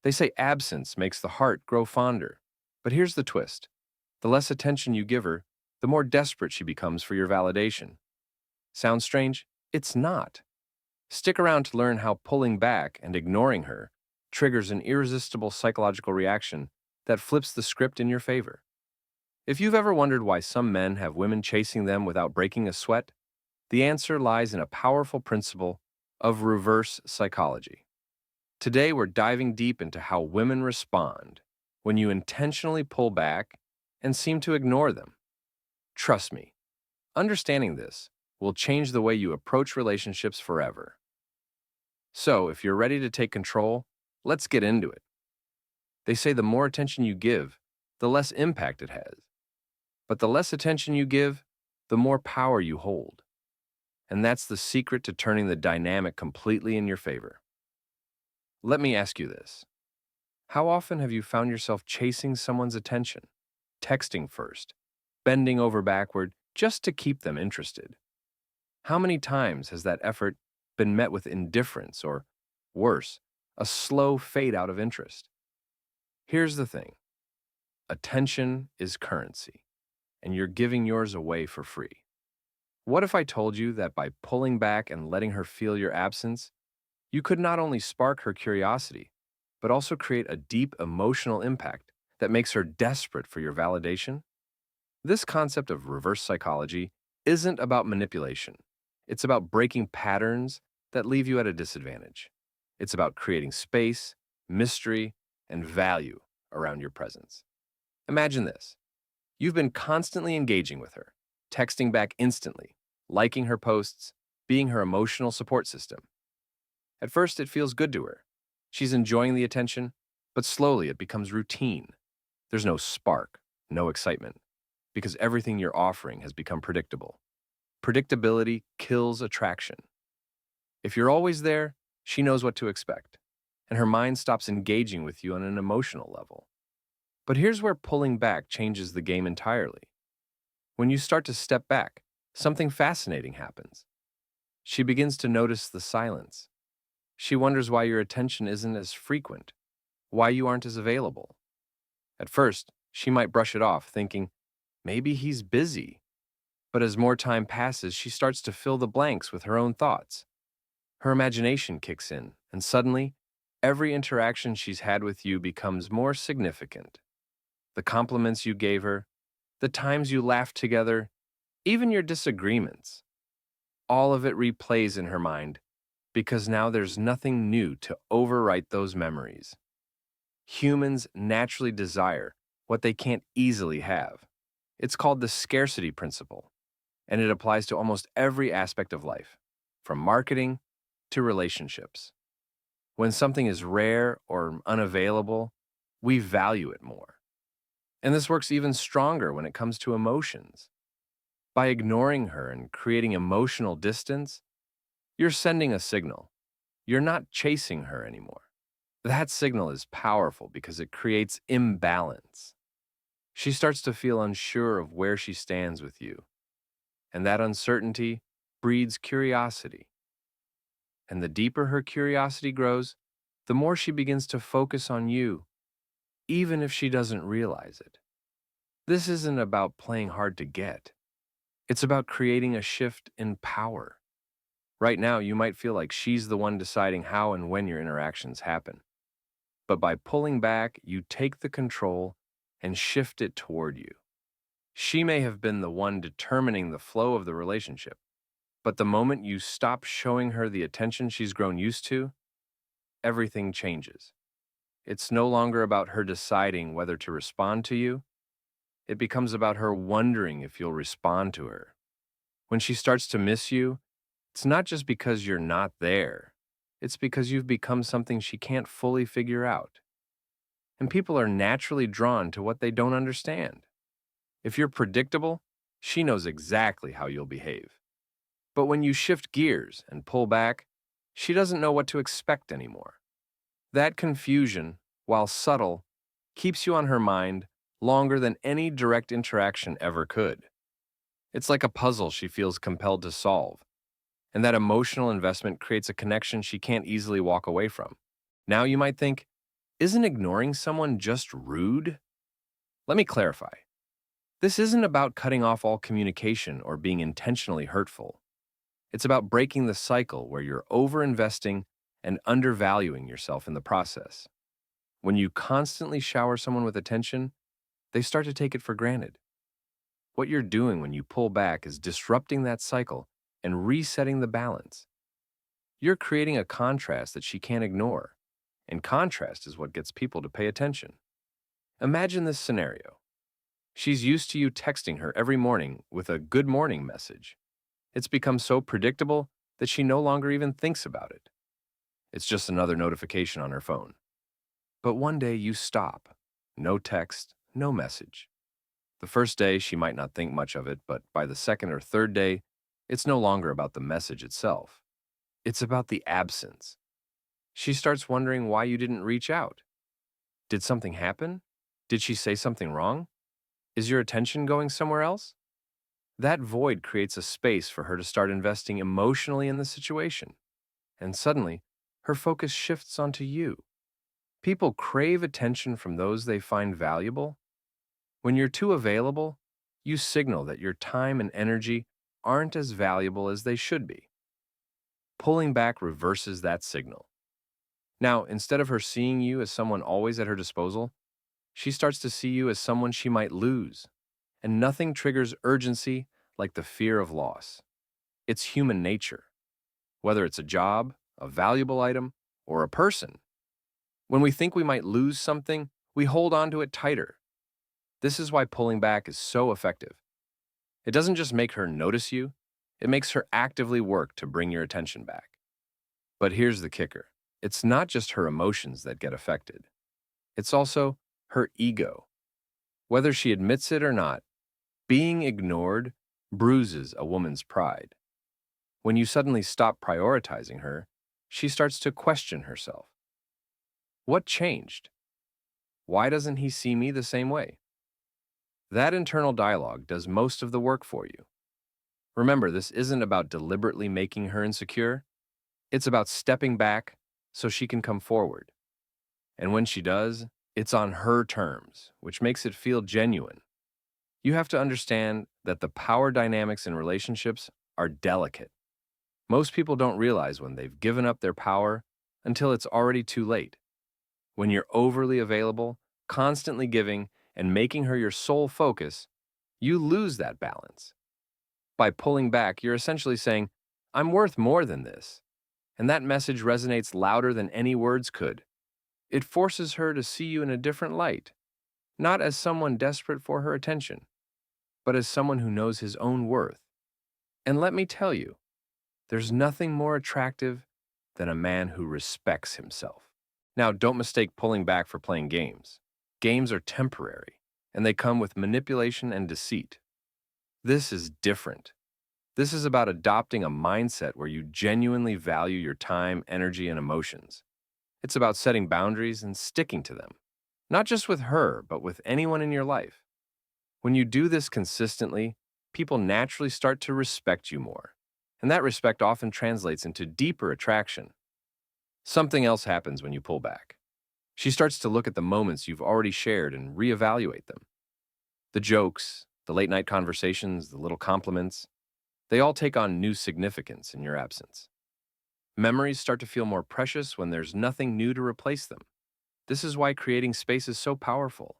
They say absence makes the heart grow fonder. But here's the twist. The less attention you give her, the more desperate she becomes for your validation. Sounds strange? It's not. Stick around to learn how pulling back and ignoring her triggers an irresistible psychological reaction that flips the script in your favor. If you've ever wondered why some men have women chasing them without breaking a sweat, the answer lies in a powerful principle of reverse psychology. Today, we're diving deep into how women respond when you intentionally pull back and seem to ignore them. Trust me, understanding this will change the way you approach relationships forever. So, if you're ready to take control, let's get into it. They say the more attention you give, the less impact it has. But the less attention you give, the more power you hold. And that's the secret to turning the dynamic completely in your favor. Let me ask you this. How often have you found yourself chasing someone's attention, texting first, bending over backward just to keep them interested? How many times has that effort been met with indifference or, worse, a slow fade out of interest? Here's the thing. Attention is currency, and you're giving yours away for free. What if I told you that by pulling back and letting her feel your absence, you could not only spark her curiosity, but also create a deep emotional impact that makes her desperate for your validation? This concept of reverse psychology isn't about manipulation. It's about breaking patterns that leave you at a disadvantage. It's about creating space, mystery, and value around your presence. Imagine this. You've been constantly engaging with her, texting back instantly, liking her posts, being her emotional support system. At first, it feels good to her. She's enjoying the attention, but slowly it becomes routine. There's no spark, no excitement, because everything you're offering has become predictable. Predictability kills attraction. If you're always there, she knows what to expect, and her mind stops engaging with you on an emotional level. But here's where pulling back changes the game entirely. When you start to step back, something fascinating happens. She begins to notice the silence. She wonders why your attention isn't as frequent, why you aren't as available. At first, she might brush it off, thinking, maybe he's busy. But as more time passes, she starts to fill the blanks with her own thoughts. Her imagination kicks in, and suddenly, every interaction she's had with you becomes more significant. The compliments you gave her, the times you laughed together, even your disagreements. All of it replays in her mind because now there's nothing new to overwrite those memories. Humans naturally desire what they can't easily have. It's called the scarcity principle, and it applies to almost every aspect of life, from marketing to relationships. When something is rare or unavailable, we value it more. And this works even stronger when it comes to emotions. By ignoring her and creating emotional distance, you're sending a signal. You're not chasing her anymore. That signal is powerful because it creates imbalance. She starts to feel unsure of where she stands with you, and that uncertainty breeds curiosity. And the deeper her curiosity grows, the more she begins to focus on you, even if she doesn't realize it. This isn't about playing hard to get. It's about creating a shift in power. Right now, you might feel like she's the one deciding how and when your interactions happen. But by pulling back, you take the control and shift it toward you. She may have been the one determining the flow of the relationship, but the moment you stop showing her the attention she's grown used to, everything changes. It's no longer about her deciding whether to respond to you. It becomes about her wondering if you'll respond to her. When she starts to miss you, it's not just because you're not there. It's because you've become something she can't fully figure out. And people are naturally drawn to what they don't understand. If you're predictable, she knows exactly how you'll behave. But when you shift gears and pull back, she doesn't know what to expect anymore. That confusion, while subtle, keeps you on her mind longer than any direct interaction ever could. It's like a puzzle she feels compelled to solve, and that emotional investment creates a connection she can't easily walk away from. Now you might think, Isn't ignoring someone just rude? Let me clarify. This isn't about cutting off all communication or being intentionally hurtful. It's about breaking the cycle where you're overinvesting and undervaluing yourself in the process. When you constantly shower someone with attention, they start to take it for granted. What you're doing when you pull back is disrupting that cycle and resetting the balance. You're creating a contrast that she can't ignore, and contrast is what gets people to pay attention. Imagine this scenario. She's used to you texting her every morning with a good morning message. It's become so predictable that she no longer even thinks about it. It's just another notification on her phone. But one day you stop. No text, no message. The first day she might not think much of it, but by the second or third day, it's no longer about the message itself. It's about the absence. She starts wondering why you didn't reach out. Did something happen? Did she say something wrong? Is your attention going somewhere else? That void creates a space for her to start investing emotionally in the situation. And suddenly, her focus shifts onto you. People crave attention from those they find valuable. When you're too available, you signal that your time and energy aren't as valuable as they should be. Pulling back reverses that signal. Now, instead of her seeing you as someone always at her disposal, she starts to see you as someone she might lose. And nothing triggers urgency like the fear of loss. It's human nature. Whether it's a job, a valuable item, or a person. When we think we might lose something, we hold on to it tighter. This is why pulling back is so effective. It doesn't just make her notice you, it makes her actively work to bring your attention back. But here's the kicker. It's not just her emotions that get affected. It's also her ego. Whether she admits it or not, being ignored bruises a woman's pride. When you suddenly stop prioritizing her, she starts to question herself. What changed? Why doesn't he see me the same way? That internal dialogue does most of the work for you. Remember, this isn't about deliberately making her insecure. It's about stepping back so she can come forward. And when she does, it's on her terms, which makes it feel genuine. You have to understand that the power dynamics in relationships are delicate. Most people don't realize when they've given up their power until it's already too late. When you're overly available, constantly giving, and making her your sole focus, you lose that balance. By pulling back, you're essentially saying, I'm worth more than this. And that message resonates louder than any words could. It forces her to see you in a different light, not as someone desperate for her attention, but as someone who knows his own worth. And let me tell you, there's nothing more attractive than a man who respects himself. Now, don't mistake pulling back for playing games. Games are temporary, and they come with manipulation and deceit. This is different. This is about adopting a mindset where you genuinely value your time, energy, and emotions. It's about setting boundaries and sticking to them, not just with her, but with anyone in your life. When you do this consistently, people naturally start to respect you more, and that respect often translates into deeper attraction. Something else happens when you pull back. She starts to look at the moments you've already shared and reevaluate them. The jokes, the late-night conversations, the little compliments, they all take on new significance in your absence. Memories start to feel more precious when there's nothing new to replace them. This is why creating space is so powerful.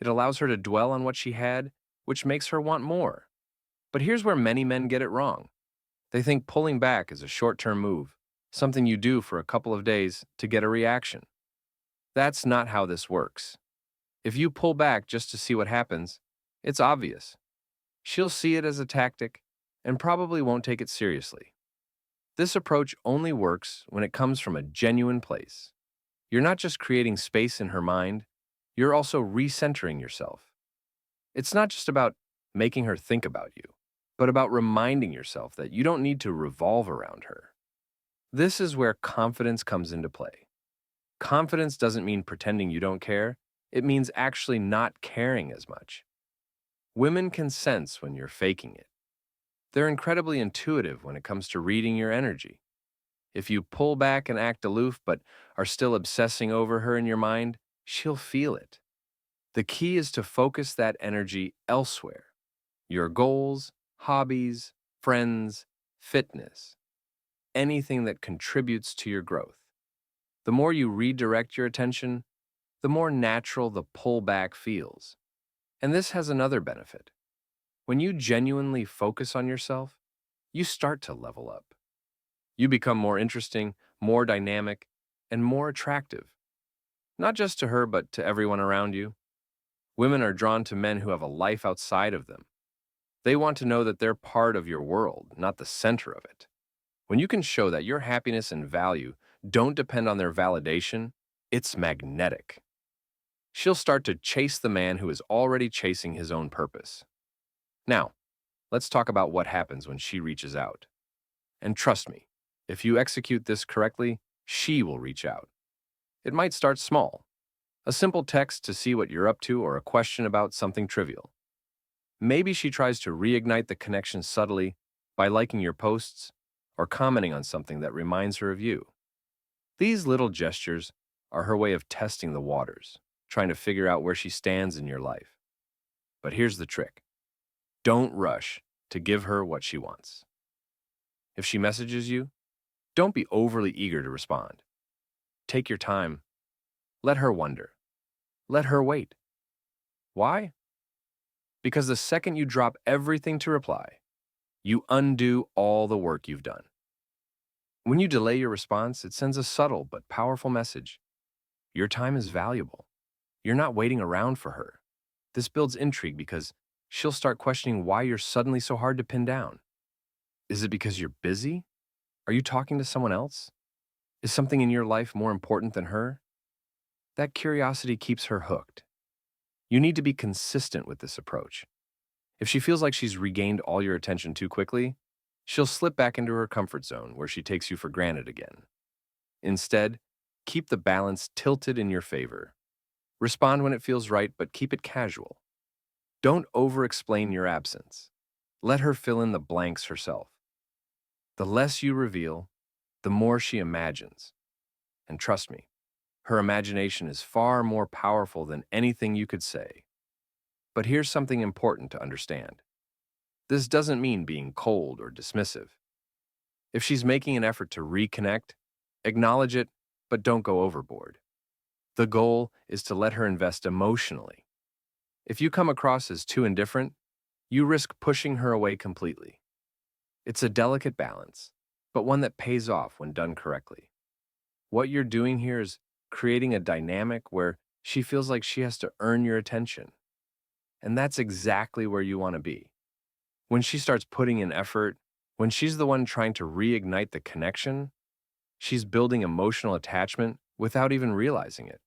It allows her to dwell on what she had, which makes her want more. But here's where many men get it wrong. They think pulling back is a short-term move, something you do for a couple of days to get a reaction. That's not how this works. If you pull back just to see what happens, it's obvious. She'll see it as a tactic and probably won't take it seriously. This approach only works when it comes from a genuine place. You're not just creating space in her mind, you're also recentering yourself. It's not just about making her think about you, but about reminding yourself that you don't need to revolve around her. This is where confidence comes into play. Confidence doesn't mean pretending you don't care, it means actually not caring as much. Women can sense when you're faking it. They're incredibly intuitive when it comes to reading your energy. If you pull back and act aloof but are still obsessing over her in your mind, she'll feel it. The key is to focus that energy elsewhere. Your goals, hobbies, friends, fitness, anything that contributes to your growth. The more you redirect your attention, the more natural the pullback feels. And this has another benefit. When you genuinely focus on yourself, you start to level up. You become more interesting, more dynamic, and more attractive, not just to her, but to everyone around you. Women are drawn to men who have a life outside of them. They want to know that they're part of your world, not the center of it. When you can show that your happiness and value don't depend on their validation, it's magnetic. She'll start to chase the man who is already chasing his own purpose. Now, let's talk about what happens when she reaches out. And trust me, if you execute this correctly, she will reach out. It might start small. A simple text to see what you're up to or a question about something trivial. Maybe she tries to reignite the connection subtly by liking your posts or commenting on something that reminds her of you. These little gestures are her way of testing the waters, trying to figure out where she stands in your life. But here's the trick. Don't rush to give her what she wants. If she messages you, don't be overly eager to respond. Take your time. Let her wonder. Let her wait. Why? Because the second you drop everything to reply, you undo all the work you've done. When you delay your response, it sends a subtle but powerful message. Your time is valuable. You're not waiting around for her. This builds intrigue because she'll start questioning why you're suddenly so hard to pin down. Is it because you're busy? Are you talking to someone else? Is something in your life more important than her? That curiosity keeps her hooked. You need to be consistent with this approach. If she feels like she's regained all your attention too quickly, she'll slip back into her comfort zone where she takes you for granted again. Instead, keep the balance tilted in your favor. Respond when it feels right, but keep it casual. Don't over-explain your absence. Let her fill in the blanks herself. The less you reveal, the more she imagines. And trust me, her imagination is far more powerful than anything you could say. But here's something important to understand. This doesn't mean being cold or dismissive. If she's making an effort to reconnect, acknowledge it, but don't go overboard. The goal is to let her invest emotionally. If you come across as too indifferent, you risk pushing her away completely. It's a delicate balance, but one that pays off when done correctly. What you're doing here is creating a dynamic where she feels like she has to earn your attention. And that's exactly where you want to be. When she starts putting in effort, when she's the one trying to reignite the connection, she's building emotional attachment without even realizing it.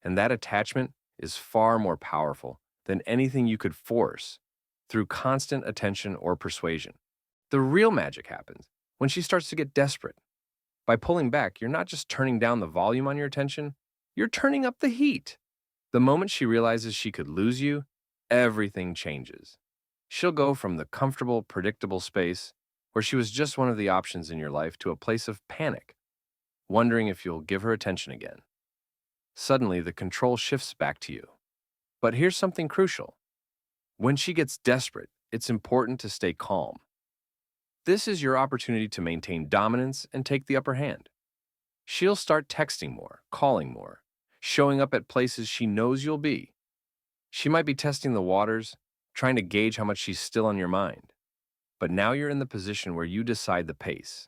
And that attachment is far more powerful than anything you could force through constant attention or persuasion. The real magic happens when she starts to get desperate. By pulling back, you're not just turning down the volume on your attention, you're turning up the heat. The moment she realizes she could lose you, everything changes. She'll go from the comfortable, predictable space where she was just one of the options in your life to a place of panic, wondering if you'll give her attention again. Suddenly, the control shifts back to you. But here's something crucial. When she gets desperate, it's important to stay calm. This is your opportunity to maintain dominance and take the upper hand. She'll start texting more, calling more, showing up at places she knows you'll be. She might be testing the waters, trying to gauge how much she's still on your mind. But now you're in the position where you decide the pace.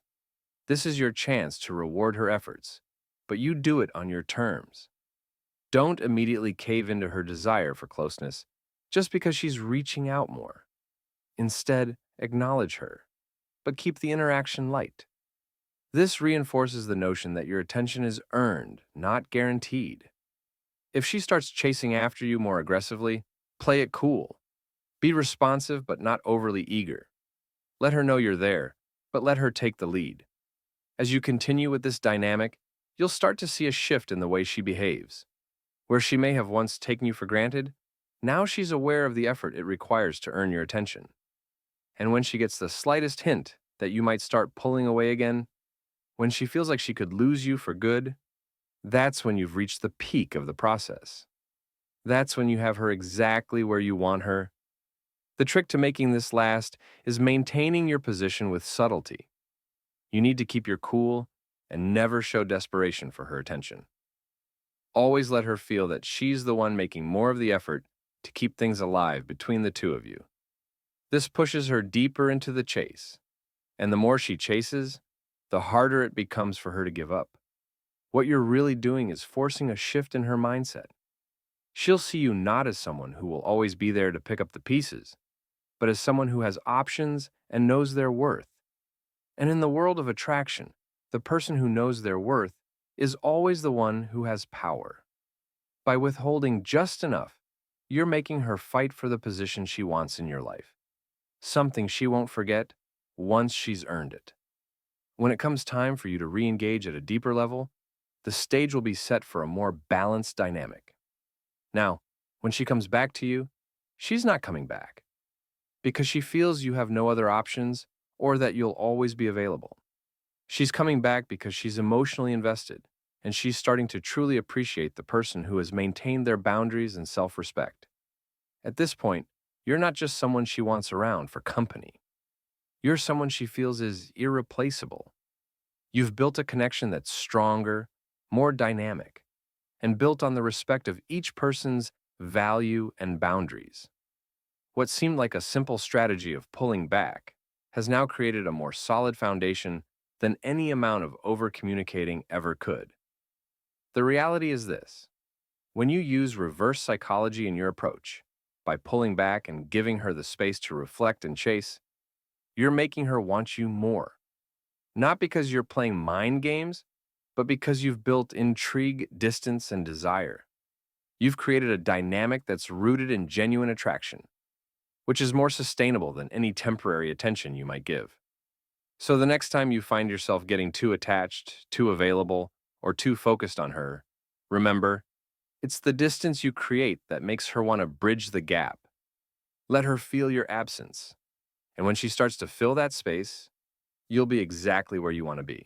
This is your chance to reward her efforts, but you do it on your terms. Don't immediately cave into her desire for closeness just because she's reaching out more. Instead, acknowledge her, but keep the interaction light. This reinforces the notion that your attention is earned, not guaranteed. If she starts chasing after you more aggressively, play it cool. Be responsive but not overly eager. Let her know you're there, but let her take the lead. As you continue with this dynamic, you'll start to see a shift in the way she behaves. Where she may have once taken you for granted, now she's aware of the effort it requires to earn your attention. And when she gets the slightest hint that you might start pulling away again, When she feels like she could lose you for good, that's when you've reached the peak of the process. That's when you have her exactly where you want her. The trick to making this last is maintaining your position with subtlety. You need to keep your cool and never show desperation for her attention. Always let her feel that she's the one making more of the effort to keep things alive between the two of you. This pushes her deeper into the chase, and the more she chases, the harder it becomes for her to give up. What you're really doing is forcing a shift in her mindset. She'll see you not as someone who will always be there to pick up the pieces, but as someone who has options and knows their worth. And in the world of attraction, the person who knows their worth is always the one who has power. By withholding just enough, you're making her fight for the position she wants in your life, something she won't forget once she's earned it. When it comes time for you to re-engage at a deeper level, the stage will be set for a more balanced dynamic. Now, when she comes back to you, she's not coming back because she feels you have no other options or that you'll always be available. She's coming back because she's emotionally invested and she's starting to truly appreciate the person who has maintained their boundaries and self-respect. At this point, you're not just someone she wants around for company. You're someone she feels is irreplaceable. You've built a connection that's stronger, more dynamic, and built on the respect of each person's value and boundaries. What seemed like a simple strategy of pulling back has now created a more solid foundation than any amount of over-communicating ever could. The reality is this: when you use reverse psychology in your approach, by pulling back and giving her the space to reflect and chase, you're making her want you more. Not because you're playing mind games, but because you've built intrigue, distance, and desire. You've created a dynamic that's rooted in genuine attraction, which is more sustainable than any temporary attention you might give. So the next time you find yourself getting too attached, too available, or too focused on her, remember, it's the distance you create that makes her want to bridge the gap. Let her feel your absence. And when she starts to fill that space, you'll be exactly where you want to be.